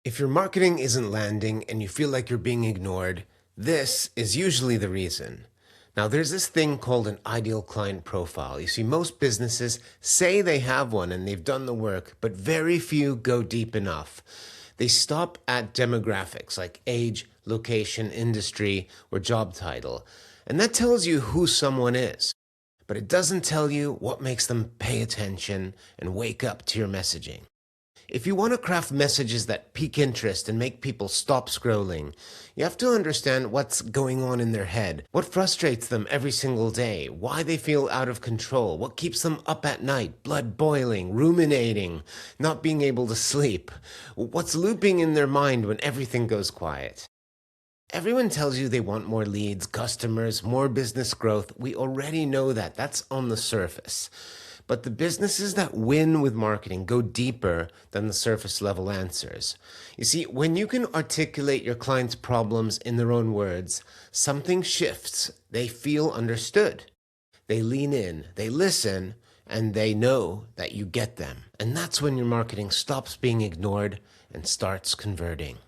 If your marketing isn't landing and you feel like you're being ignored, this is usually the reason. Now, there's this thing called an ideal client profile. You see, most businesses say they have one and they've done the work, but very few go deep enough. They stop at demographics like age, location, industry, or job title. And that tells you who someone is. But it doesn't tell you what makes them pay attention and wake up to your messaging. If you want to craft messages that pique interest and make people stop scrolling, you have to understand what's going on in their head, what frustrates them every single day, why they feel out of control, what keeps them up at night, blood boiling, ruminating, not being able to sleep, what's looping in their mind when everything goes quiet. Everyone tells you they want more leads, customers, more business growth. We already know that. That's on the surface. But the businesses that win with marketing go deeper than the surface level answers. You see, when you can articulate your clients' problems in their own words, something shifts. They feel understood. They lean in, they listen, and they know that you get them. And that's when your marketing stops being ignored and starts converting.